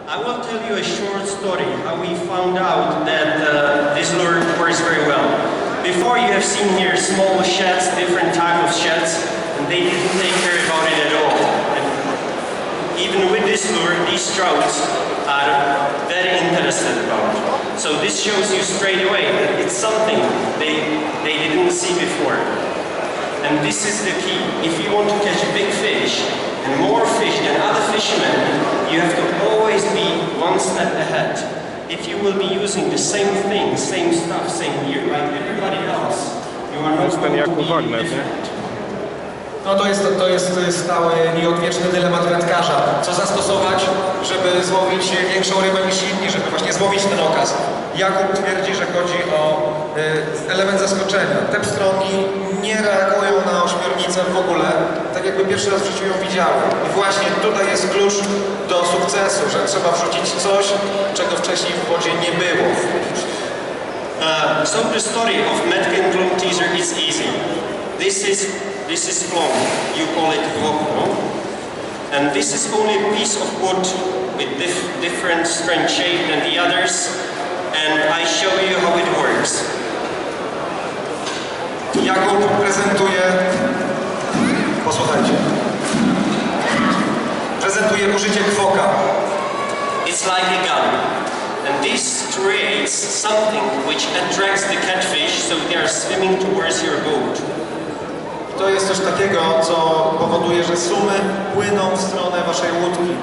I will tell you a short story how we found out that this lure works very well. Before you have seen here small sheds, different type of sheds, and they didn't take care about it at all. And even with this lure, these trouts are very interested about it. So this shows you straight away that it's something they didn't see before. And this is the key. If you want to catch a big fish and more fish than other fishermen, you have to always be one step ahead. If you will be using the same thing, same stuff, same gear like everybody else, you are not going to be different. No to jest stały i odwieczny dylemat wędkarza. Co zastosować, żeby złowić większą rybę niż inni, żeby właśnie złowić ten okaz. Jakub twierdzi, że chodzi o element zaskoczenia. Te pstrągi nie reagują na ośmiornicę w ogóle, tak jakby pierwszy raz w życiu ją widziały. I właśnie tutaj jest klucz do sukcesu, że trzeba wrzucić coś, czego wcześniej w wodzie nie było. So the story of Metkin clone teaser is easy. This is clone. You call it Vokno. And this is only a piece of wood with different strength shape than the others. And I show you how it works. Jakub prezentuje, posłuchajcie, prezentuje użycie kwoka. It's like a gun. And this creates something which attracts the catfish, so they are swimming towards your boat. To jest coś takiego, co powoduje, że sumy płyną w stronę waszej łódki.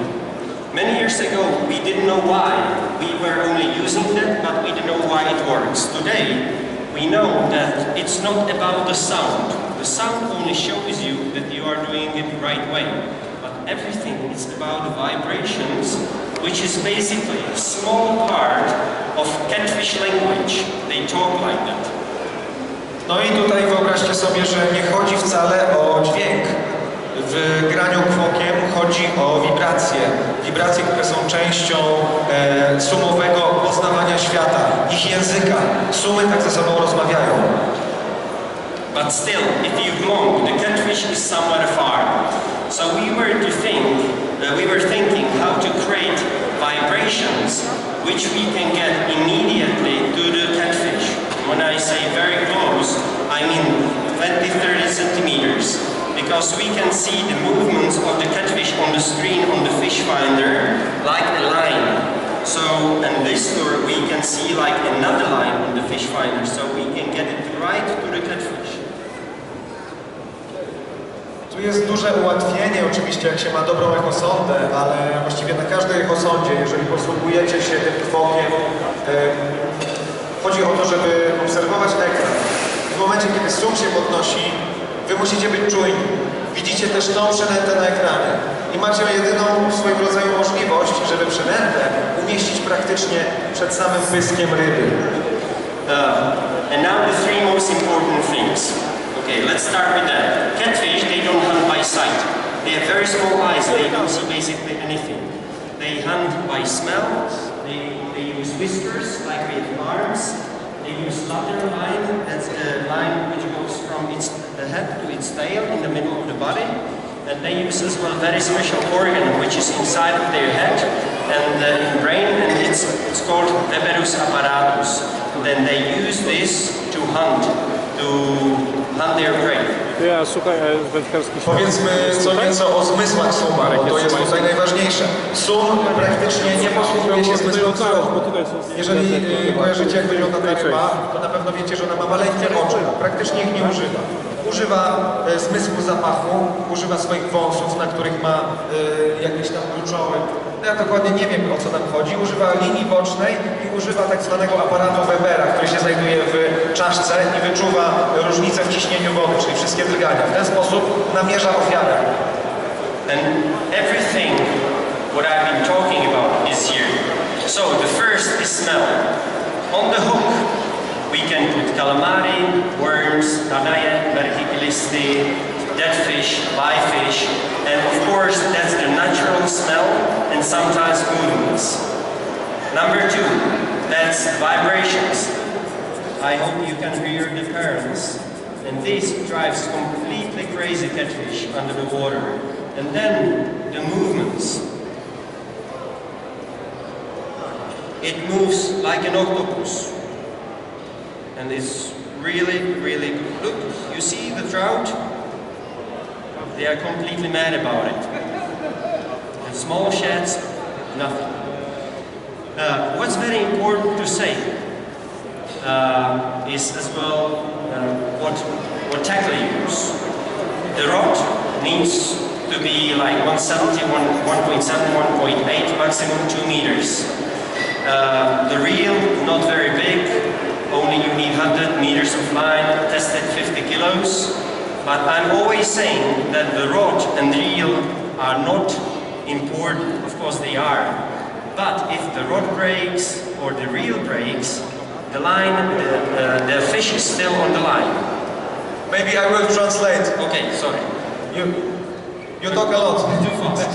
Many years ago, we didn't know why. We were only using that, but we didn't know why it works. Today, we know that it's not about the sound. The sound only shows you that you are doing it the right way. But everything is about the vibrations, which is basically a small part of catfish language. They talk like that. No i tutaj wyobraźcie sobie, że nie chodzi wcale o dźwięk. W graniu kwokiem chodzi o wibracje. Wibracje, które są częścią sumowego poznawania świata, ich języka. Sumy tak ze sobą rozmawiają. But still, if you belong, the catfish is somewhere far. So we were thinking how to create vibrations which we can get immediately to the catfish. When I say very close, I mean 20-30 centimeters, because we can see the movements of the catfish on the screen on the fish finder like a line. So, and this lure we can see like another line on the fish finder, so we can get it right to the catfish. Tu jest duże ułatwienie, oczywiście jak się ma dobrą echosondę, ale właściwie na każdej echosondzie, jeżeli posługujecie się tym kwokiem, chodzi o to, żeby obserwować ekran. W momencie, kiedy sum się podnosi, wy musicie być czujni. Widzicie też tą przynętę na ekranie. I macie jedyną w swoim rodzaju możliwość, żeby przynętę umieścić praktycznie przed samym pyskiem ryby. And now the three most important things. Okay, let's start with that. Catfish, they don't hunt by sight. They have very small eyes, they don't see basically anything. They hunt by smell, they use whiskers, like with arms. They use lateral line, that's the line which goes from the head to its tail in the middle of the body. And they use as well very special organ which is inside of their head and in brain, and it's called Weberus apparatus. Then they use this to hunt their prey. Ja, słuchaj, wędkarski świat. Powiedzmy co nieco o zmysłach suma, bo to jest tutaj najważniejsze. Sum praktycznie nie posługuje się zmysłem wzroku. Jeżeli kojarzycie, jak wygląda ta ryba, to na pewno wiecie, że ona ma maleńkie oczy. Praktycznie ich nie używa. Używa zmysłu zapachu, używa swoich wąsów, na których ma jakieś tam kluczowe. No ja dokładnie nie wiem, o co tam chodzi. Używa linii bocznej i używa tak zwanego aparatu Webera, który się znajduje w czaszce i wyczuwa różnicę w ciśnieniu wody, czyli wszystkie drgania. W ten sposób namierza ofiarę. And everything what I've been talking about is here. So the first is smell. On the hook we can put calamari, worms, danaje, verticillisti, dead fish, live fish, and of course that's the natural smell and sometimes movements. Number two, that's vibrations. I hope you can hear the currents. And this drives completely crazy catfish under the water. And then the movements. it moves like an octopus. And it's really, really good. Look, you see the trout? They are completely mad about it. And small sheds, nothing. What's very important to say is as well what tackle you use. The rod needs to be like 170, 1.7, 1.8, maximum 2 meters. The reel, not very big, only you need 100 meters of line, tested 50 kilos. But I'm always saying that the rod and the reel are not important, of course they are. But if the rod breaks or the reel breaks, the line, the fish is still on the line. Maybe I will translate. Okay, sorry. You talk a lot. Too fast.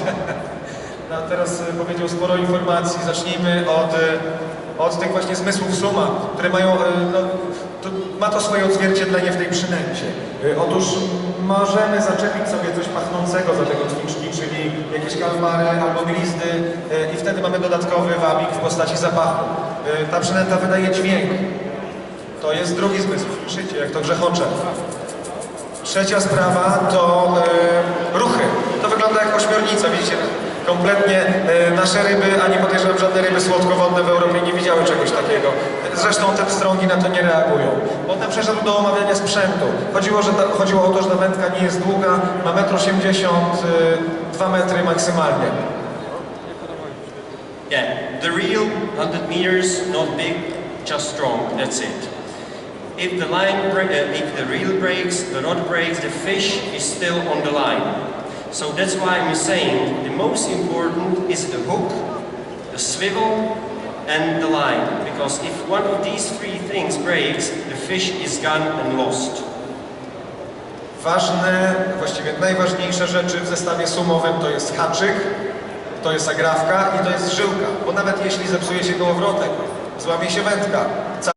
No, teraz powiedział sporo informacji. Zacznijmy od tych właśnie zmysłów suma, które mają, ma to swoje odzwierciedlenie w tej przynęcie. Otóż możemy zaczepić sobie coś pachnącego za tego twiczki, czyli jakieś kalmary albo glizdy i wtedy mamy dodatkowy wabik w postaci zapachu. Ta przynęta wydaje dźwięk. To jest drugi zmysł. Słyszycie, jak to grzechocze. Trzecia sprawa to ruchy. To wygląda jak ośmiornica, widzicie? Kompletnie nasze ryby, a nie podejrzewam, żadne ryby słodkowodne w Europie nie widziały czegoś takiego. Zresztą te pstrągi na to nie reagują. Potem przeszedł do omawiania sprzętu. Chodziło o to, że ta wędka nie jest długa, ma 1,80 m, 2 metry maksymalnie. Yeah, the reel, 100 meters, not big, just strong, that's it. If the reel breaks, the rod breaks, the fish is still on the line. So that's why I'm saying the most important is the hook, the swivel and the line. Because if one of these three things breaks, the fish is gone and lost. Ważne, właściwie najważniejsze rzeczy w zestawie sumowym to jest haczyk, to jest agrafka i to jest żyłka. Bo nawet jeśli zepsuje się kołowrotek, złamie się wędka.